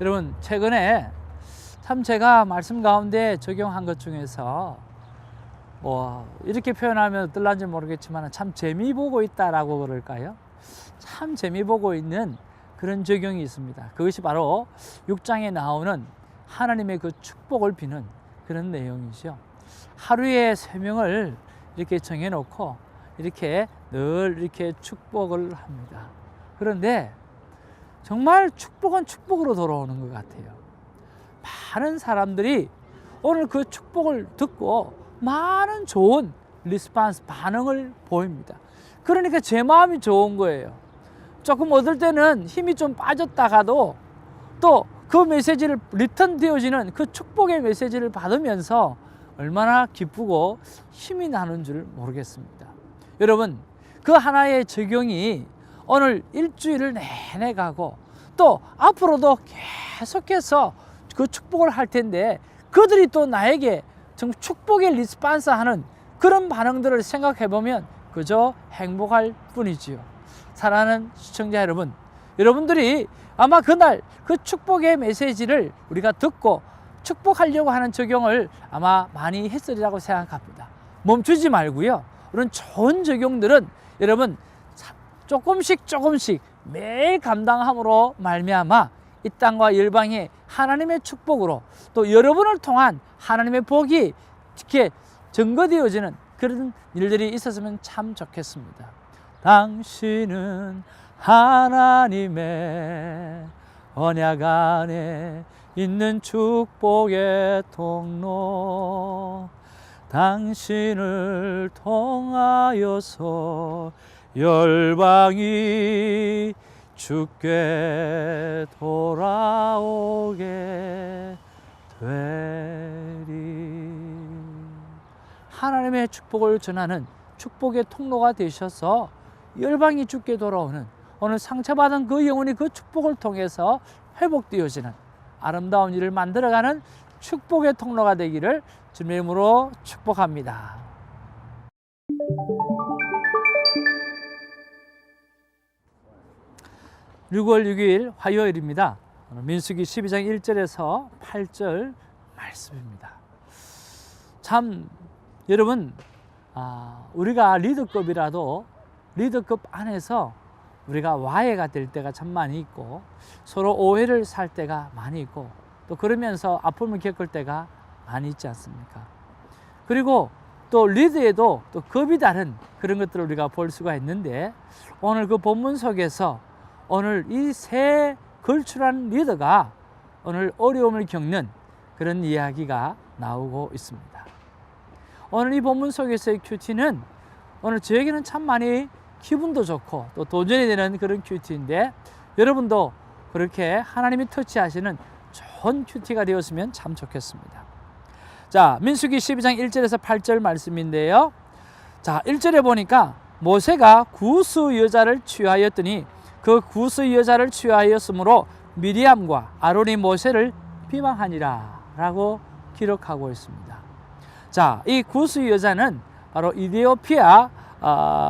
여러분, 최근에 참 제가 말씀 가운데 적용한 것 중에서 이렇게 표현하면 어떨런지 모르겠지만 참 재미 보고 있다라고 그럴까요? 참 재미 보고 있는 그런 적용이 있습니다. 그것이 바로 6장에 나오는 하나님의 그 축복을 비는 그런 내용이죠. 하루에 3명을 이렇게 정해놓고 이렇게 늘 이렇게 축복을 합니다. 그런데 정말 축복은 축복으로 돌아오는 것 같아요. 많은 사람들이 오늘 그 축복을 듣고 많은 좋은 리스판스, 반응을 보입니다. 그러니까 제 마음이 좋은 거예요. 조금 얻을 때는 힘이 좀 빠졌다가도 또 그 메시지를 리턴 되어지는 그 축복의 메시지를 받으면서 얼마나 기쁘고 힘이 나는 줄 모르겠습니다. 여러분, 그 하나의 적용이 오늘 일주일을 내내 가고 또 앞으로도 계속해서 그 축복을 할 텐데 그들이 또 나에게 정말 축복의 리스판스 하는 그런 반응들을 생각해 보면 그저 행복할 뿐이지요. 사랑하는 시청자 여러분, 여러분들이 아마 그날 그 축복의 메시지를 우리가 듣고 축복하려고 하는 적용을 아마 많이 했으리라고 생각합니다. 멈추지 말고요. 그런 좋은 적용들은 여러분 조금씩 매일 감당함으로 말미암아 이 땅과 열방의 하나님의 축복으로 또 여러분을 통한 하나님의 복이 이렇게 증거되어지는 그런 일들이 있었으면 참 좋겠습니다. 당신은 하나님의 언약 안에 있는 축복의 통로, 당신을 통하여서 열방이 주께 돌아오게 되리. 하나님의 축복을 전하는 축복의 통로가 되셔서 열방이 주께 돌아오는, 오늘 상처받은 그 영혼이 그 축복을 통해서 회복되어지는 아름다운 일을 만들어가는 축복의 통로가 되기를 주님의 이름으로 축복합니다. (6월 6일) 화요일입니다. 민수기 12장 1절에서 8절 말씀입니다. 참 여러분, 우리가 리더급이라도 리더급 안에서 우리가 와해가 될 때가 참 많이 있고 서로 오해를 살 때가 많이 있고 또 그러면서 아픔을 겪을 때가 많이 있지 않습니까? 그리고 또 리더에도 또 급이 다른 그런 것들을 우리가 볼 수가 있는데, 오늘 그 본문 속에서 오늘 이 새 걸출한 리더가 오늘 어려움을 겪는 그런 이야기가 나오고 있습니다. 오늘 이 본문 속에서의 큐티는 오늘 저에게는 참 많이 기분도 좋고 또 도전이 되는 그런 큐티인데, 여러분도 그렇게 하나님이 터치하시는 좋은 큐티가 되었으면 참 좋겠습니다. 자, 민수기 12장 1절에서 8절 말씀인데요. 자, 1절에 보니까 모세가 구스 여자를 취하였더니 그 구스 여자를 취하였으므로 미리암과 아론이 모세를 비방하니라 라고 기록하고 있습니다. 자, 이 구스 여자는 바로 이디오피아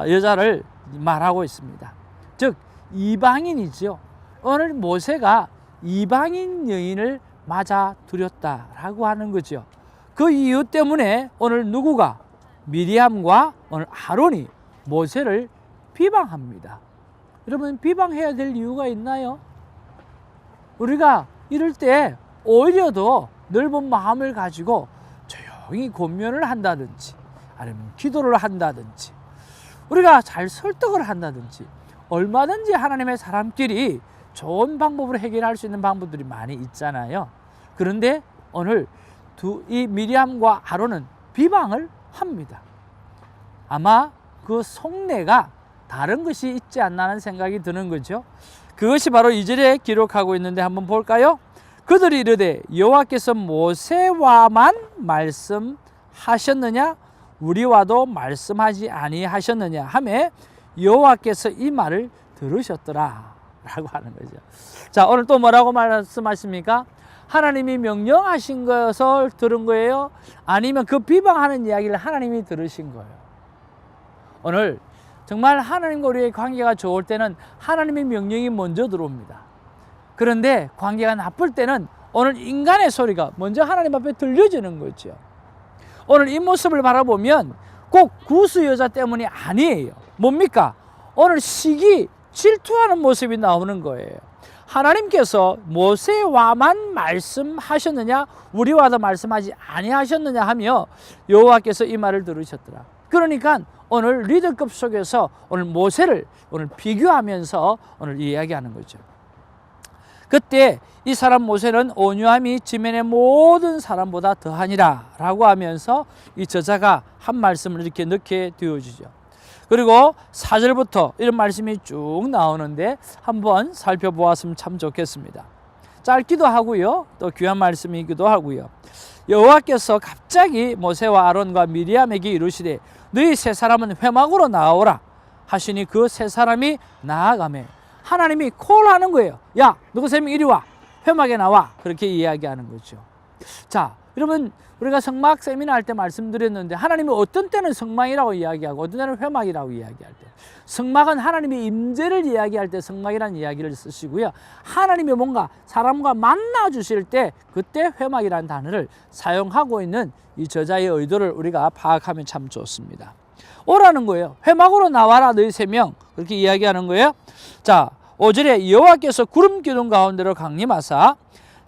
여자를 말하고 있습니다. 즉 이방인이죠. 오늘 모세가 이방인 여인을 맞아 들였다라고 하는 거죠. 그 이유 때문에 오늘 누구가, 미리암과 오늘 아론이 모세를 비방합니다. 여러분, 비방해야 될 이유가 있나요? 우리가 이럴 때 오히려 더 넓은 마음을 가지고 조용히 권면을 한다든지 아니면 기도를 한다든지 우리가 잘 설득을 한다든지 얼마든지 하나님의 사람끼리 좋은 방법으로 해결할 수 있는 방법들이 많이 있잖아요. 그런데 오늘 이 미리암과 아론은 비방을 합니다. 아마 그 속내가 다른 것이 있지 않나 하는 생각이 드는 거죠. 그것이 바로 2절에 기록하고 있는데 한번 볼까요? 그들이 이르되 여호와께서 모세와만 말씀하셨느냐 우리와도 말씀하지 아니하셨느냐 하매 여호와께서 이 말을 들으셨더라 라고 하는 거죠. 자, 오늘 또 뭐라고 말씀하십니까? 하나님이 명령하신 것을 들은 거예요? 아니면 그 비방하는 이야기를 하나님이 들으신 거예요? 오늘 정말 하나님과 우리의 관계가 좋을 때는 하나님의 명령이 먼저 들어옵니다. 그런데 관계가 나쁠 때는 오늘 인간의 소리가 먼저 하나님 앞에 들려지는 거죠. 오늘 이 모습을 바라보면 꼭 구스 여자 때문이 아니에요. 뭡니까? 오늘 시기, 질투하는 모습이 나오는 거예요. 하나님께서 모세와만 말씀하셨느냐, 우리와도 말씀하지 아니하셨느냐 하며 여호와께서 이 말을 들으셨더라. 그러니까 오늘 리더급 속에서 오늘 모세를 오늘 비교하면서 오늘 이야기하는 거죠. 그때 이 사람 모세는 온유함이 지면의 모든 사람보다 더하니라 라고 하면서 이 저자가 한 말씀을 이렇게 넣게 되어지죠. 그리고 4절부터 이런 말씀이 쭉 나오는데 한번 살펴보았으면 참 좋겠습니다. 짧기도 하고요, 또 귀한 말씀이기도 하고요. 여호와께서 갑자기 모세와 아론과 미리암에게 이르시되 너희 세 사람은 회막으로 나오라 하시니 그 세 사람이 나아가매 하나님이 콜하는 거예요. 야, 너희 세 명 이리 와, 회막에 나와. 그렇게 이야기하는 거죠. 자, 여러분, 우리가 성막 세미나 할 때 말씀드렸는데 하나님이 어떤 때는 성막이라고 이야기하고 어떤 때는 회막이라고 이야기할 때, 성막은 하나님의 임재를 이야기할 때 성막이라는 이야기를 쓰시고요, 하나님이 뭔가 사람과 만나 주실 때 그때 회막이라는 단어를 사용하고 있는 이 저자의 의도를 우리가 파악하면 참 좋습니다. 오라는 거예요. 회막으로 나와라 너희 세 명, 그렇게 이야기하는 거예요. 자, 5절에 여호와께서 구름 기둥 가운데로 강림하사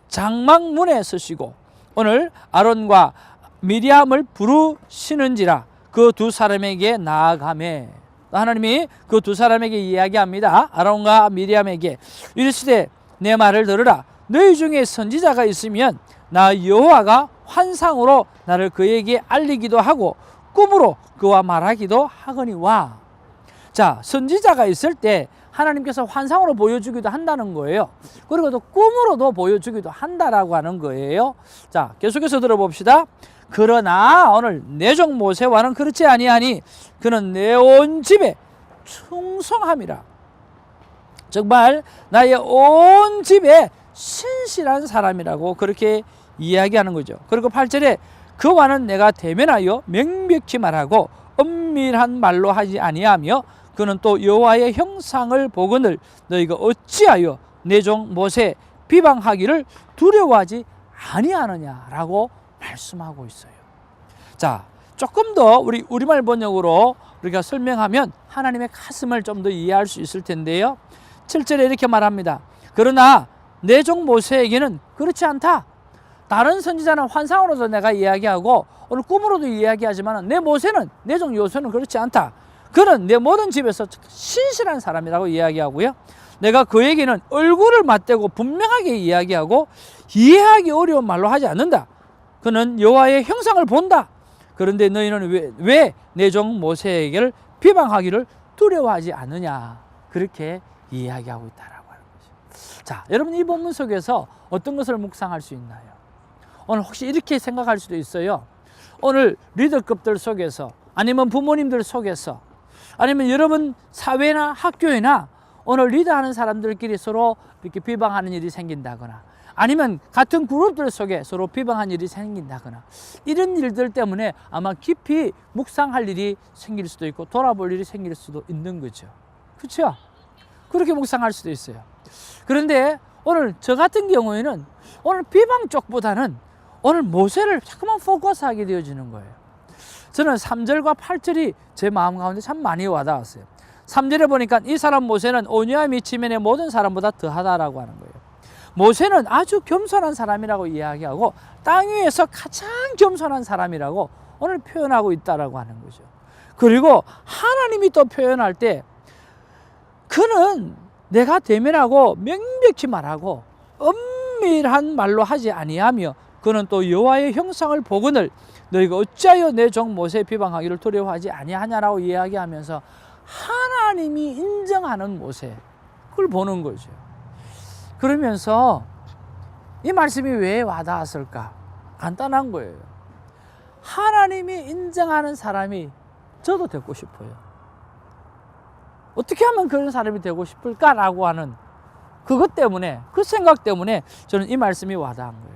장막문에 서시고 오늘 아론과 미리암을 부르시는지라 그 두 사람에게 나아가매. 하나님이 그 두 사람에게 이야기합니다. 아론과 미리암에게 이르시되 내 말을 들으라. 너희 중에 선지자가 있으면 나 여호와가 환상으로 나를 그에게 알리기도 하고 꿈으로 그와 말하기도 하거니와. 자, 선지자가 있을 때 하나님께서 환상으로 보여주기도 한다는 거예요. 그리고 또 꿈으로도 보여주기도 한다라고 하는 거예요. 자, 계속해서 들어봅시다. 그러나 오늘 내 종 모세와는 그렇지 아니하니 그는 내 온 집에 충성함이라. 정말 나의 온 집에 신실한 사람이라고 그렇게 이야기하는 거죠. 그리고 8절에 그와는 내가 대면하여 명백히 말하고 엄밀한 말로 하지 아니하며 그는 또 여호와의 형상을 보거늘 너희가 어찌하여 내 종 모세 비방하기를 두려워하지 아니하느냐라고 말씀하고 있어요. 자, 조금 더 우리말 번역으로 우리가 설명하면 하나님의 가슴을 좀 더 이해할 수 있을 텐데요. 7절에 이렇게 말합니다. 그러나 내 종 모세에게는 그렇지 않다. 다른 선지자는 환상으로도 내가 이야기하고 오늘 꿈으로도 이야기하지만 내 모세는, 내 종 요셉은 그렇지 않다. 그는 내 모든 집에서 신실한 사람이라고 이야기하고요, 내가 그에게는 얼굴을 맞대고 분명하게 이야기하고 이해하기 어려운 말로 하지 않는다. 그는 여호와의 형상을 본다. 그런데 너희는 왜 내 종 모세에게를 비방하기를 두려워하지 않느냐, 그렇게 이야기하고 있다라고 하는 거죠. 자, 여러분, 이 본문 속에서 어떤 것을 묵상할 수 있나요? 오늘 혹시 이렇게 생각할 수도 있어요. 오늘 리더급들 속에서, 아니면 부모님들 속에서, 아니면 여러분 사회나 학교에나 오늘 리더하는 사람들끼리 서로 이렇게 비방하는 일이 생긴다거나, 아니면 같은 그룹들 속에 서로 비방하는 일이 생긴다거나, 이런 일들 때문에 아마 깊이 묵상할 일이 생길 수도 있고 돌아볼 일이 생길 수도 있는 거죠. 그렇죠? 그렇게 묵상할 수도 있어요. 그런데 오늘 저 같은 경우에는 오늘 비방 쪽보다는 오늘 모세를 자꾸만 포커스하게 되어지는 거예요. 저는 3절과 8절이 제 마음 가운데 참 많이 와닿았어요. 3절에 보니까 이 사람 모세는 온유함이 지면의 모든 사람보다 더하다라고 하는 거예요. 모세는 아주 겸손한 사람이라고 이야기하고 땅 위에서 가장 겸손한 사람이라고 오늘 표현하고 있다라고 하는 거죠. 그리고 하나님이 또 표현할 때 그는 내가 대면하고 명백히 말하고 엄밀한 말로 하지 아니하며 그는 또 여호와의 형상을 보거늘 너희가 어찌하여 내 종 모세 비방하기를 두려워하지 아니하냐라고 이야기하면서 하나님이 인정하는 모세, 그걸 보는 거죠. 그러면서 이 말씀이 왜 와닿았을까? 간단한 거예요. 하나님이 인정하는 사람이 저도 되고 싶어요. 어떻게 하면 그런 사람이 되고 싶을까라고 하는 그것 때문에, 그 생각 때문에 저는 이 말씀이 와닿은 거예요.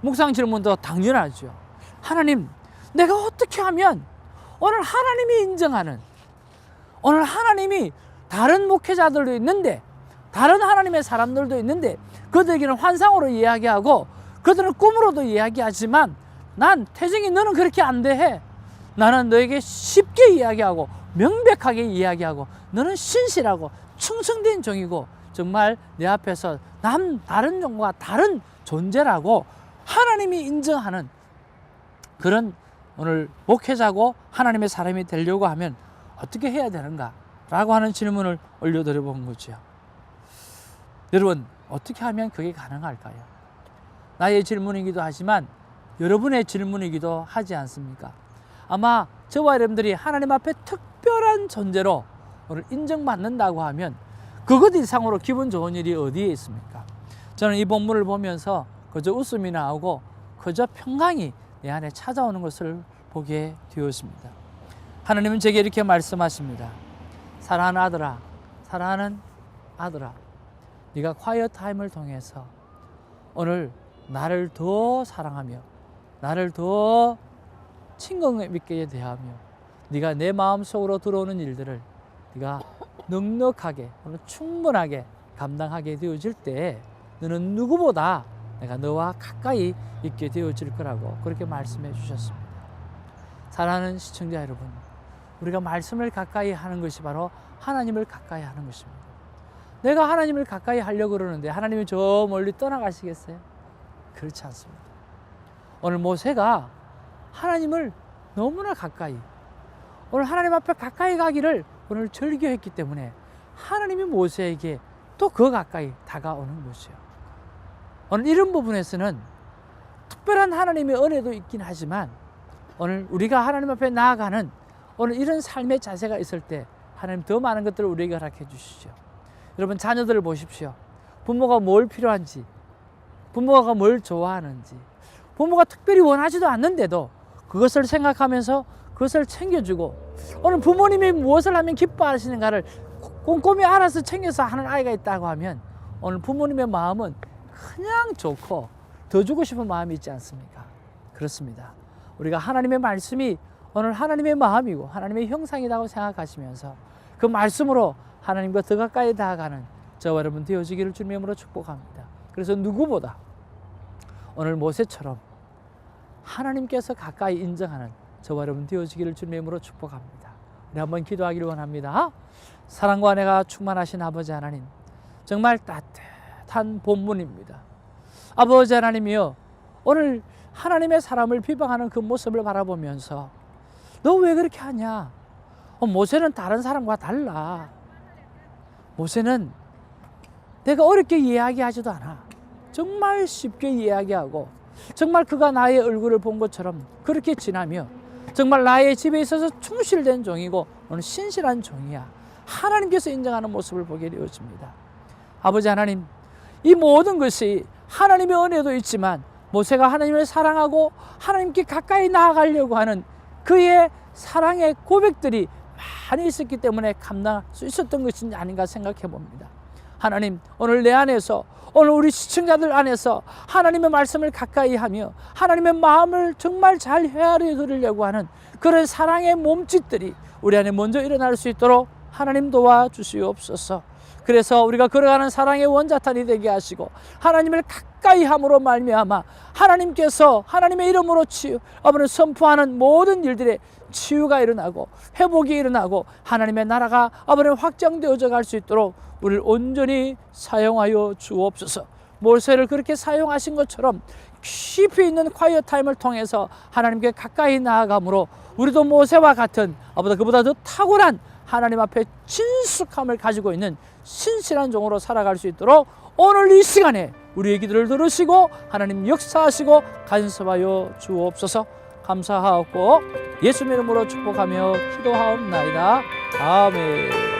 묵상 질문도 당연하죠. 하나님, 내가 어떻게 하면 오늘 하나님이 인정하는, 오늘 하나님이 다른 목회자들도 있는데, 다른 하나님의 사람들도 있는데 그들에게는 환상으로 이야기하고 그들은 꿈으로도 이야기하지만 난 태정이 너는 그렇게 안 돼. 나는 너에게 쉽게 이야기하고 명백하게 이야기하고 너는 신실하고 충성된 종이고 정말 내 앞에서 다른 종과 다른 존재라고 하나님이 인정하는 그런 오늘 목회자고 하나님의 사람이 되려고 하면 어떻게 해야 되는가 라고 하는 질문을 올려드려 본 거죠. 여러분, 어떻게 하면 그게 가능할까요? 나의 질문이기도 하지만 여러분의 질문이기도 하지 않습니까? 아마 저와 여러분들이 하나님 앞에 특별한 존재로 오늘 인정받는다고 하면 그것 이상으로 기분 좋은 일이 어디에 있습니까? 저는 이 본문을 보면서 그저 웃음이 나오고 그저 평강이 내 안에 찾아오는 것을 보게 되었습니다. 하나님은 제게 이렇게 말씀하십니다. 사랑하는 아들아, 사랑하는 아들아, 네가 콰이어 타임을 통해서 오늘 나를 더 사랑하며 나를 더 친근감 있게 대하며 네가 내 마음속으로 들어오는 일들을 네가 넉넉하게 오늘 충분하게 감당하게 되어질 때 너는 누구보다 내가 너와 가까이 있게 되어질 거라고 그렇게 말씀해 주셨습니다. 사랑하는 시청자 여러분, 우리가 말씀을 가까이 하는 것이 바로 하나님을 가까이 하는 것입니다. 내가 하나님을 가까이 하려고 그러는데 하나님이 저 멀리 떠나가시겠어요? 그렇지 않습니다. 오늘 모세가 하나님을 너무나 가까이, 오늘 하나님 앞에 가까이 가기를 오늘 절규했기 때문에 하나님이 모세에게 또 그 가까이 다가오는 것이에요. 오늘 이런 부분에서는 특별한 하나님의 은혜도 있긴 하지만 오늘 우리가 하나님 앞에 나아가는 오늘 이런 삶의 자세가 있을 때 하나님 더 많은 것들을 우리에게 허락해 주시죠. 여러분, 자녀들을 보십시오. 부모가 뭘 필요한지, 부모가 뭘 좋아하는지, 부모가 특별히 원하지도 않는데도 그것을 생각하면서 그것을 챙겨주고 오늘 부모님이 무엇을 하면 기뻐하시는가를 꼼꼼히 알아서 챙겨서 하는 아이가 있다고 하면 오늘 부모님의 마음은 그냥 좋고 더 주고 싶은 마음이 있지 않습니까? 그렇습니다. 우리가 하나님의 말씀이 오늘 하나님의 마음이고 하나님의 형상이라고 생각하시면서 그 말씀으로 하나님과 더 가까이 다가가는 저와 여러분 되어지기를 주님의 이름으로 축복합니다. 그래서 누구보다 오늘 모세처럼 하나님께서 가까이 인정하는 저와 여러분 되어지기를 주님의 이름으로 축복합니다. 우리 한번 기도하기를 원합니다. 사랑과 은혜가 충만하신 아버지 하나님, 정말 따뜻한 본문입니다. 아버지 하나님이여, 오늘 하나님의 사람을 비방하는 그 모습을 바라보면서 너 왜 그렇게 하냐? 모세는 다른 사람과 달라. 모세는 내가 어렵게 이야기하지도 않아. 정말 쉽게 이야기하고 정말 그가 나의 얼굴을 본 것처럼 그렇게 지나며 정말 나의 집에 있어서 충실된 종이고 오늘 신실한 종이야. 하나님께서 인정하는 모습을 보게 되어집니다. 아버지 하나님, 이 모든 것이 하나님의 은혜도 있지만 모세가 하나님을 사랑하고 하나님께 가까이 나아가려고 하는 그의 사랑의 고백들이 많이 있었기 때문에 감당할 수 있었던 것이 아닌가 생각해 봅니다. 하나님, 오늘 내 안에서, 오늘 우리 시청자들 안에서 하나님의 말씀을 가까이 하며 하나님의 마음을 정말 잘 헤아려 들으려고 하는 그런 사랑의 몸짓들이 우리 안에 먼저 일어날 수 있도록 하나님 도와주시옵소서. 그래서 우리가 걸어가는 사랑의 원자탄이 되게 하시고 하나님을 가까이 함으로 말미암아 하나님께서 하나님의 이름으로 아버지 선포하는 모든 일들에 치유가 일어나고 회복이 일어나고 하나님의 나라가 아버지 확장되어져 갈 수 있도록 우리를 온전히 사용하여 주옵소서. 모세를 그렇게 사용하신 것처럼 깊이 있는 콰이어 타임을 통해서 하나님께 가까이 나아감으로 우리도 모세와 같은 그보다 더 탁월한 하나님 앞에 친숙함을 가지고 있는 신실한 종으로 살아갈 수 있도록 오늘 이 시간에 우리의 기도를 들으시고 하나님 역사하시고 간섭하여 주옵소서. 감사하고 예수님 이름으로 축복하며 기도하옵나이다. 아멘.